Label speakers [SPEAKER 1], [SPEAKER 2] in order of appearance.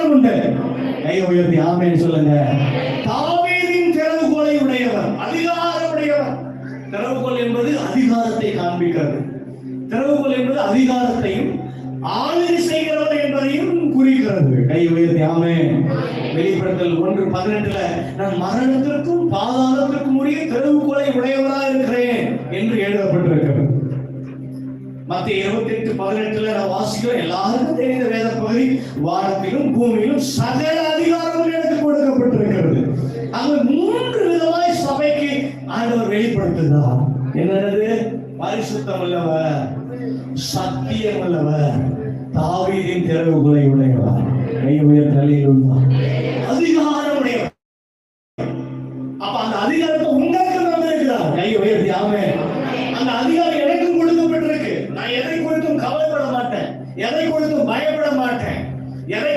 [SPEAKER 1] அதிகாரம் உண்டு. கை உயர்த்தி ஆமென் சொல்லுங்க. தாவீதின் திறவுகோலை உடையவர், அதிகாரம் உடையவர். திறவுகோல் என்பது அதிகாரத்தை காண்பிக்கிறது. திறவுகோல் என்பது அதிகாரத்தையும் ஆளுகை செய்கிறவர் என்பதையும் குறிக்கிறது. கை உயர்த்தி ஆமென். வெளிப்படுத்தல் 1:18 நான் மரணத்திற்கும் பாதாளத்திற்கும் உரிய திறவுகோலை உடையவராக இருக்கிறேன் என்று எழுதப்பட்டிருக்கிறது. மத்திய 28:18 நான் வாசிக்கிறோம். எல்லாருக்கும் தெரிந்த வேத பகுதி. வானத்திலும் பூமியிலும் சகல அதிகாரமும் எனக்கு கொடுக்கப்பட்டிருக்கிறது. அங்க 3 விதமாய் சபைக்கு ஆண்டவர் வெளிப்படுத்துகிறார். என்னது? பரிசுத்தம் உள்ளவர், சத்தியம் உள்ளவர், தாவீதின் திறவுகோலை உடையவர். கை உயர்த்தலிலுள்ள அதிகாரம் உடையவர். அப்ப அந்த அதிகாரத்தை உங்களுக்கு தந்திருக்கிறார். கை உயர்த்தி ஆமென். அந்த அதிகாரம் எனக்கு கொடுக்கப்பட்டிருக்கு. நான் எதை குறித்தும் கவலைப்பட மாட்டேன், எதை குறித்தும் பயப்பட மாட்டேன், எதை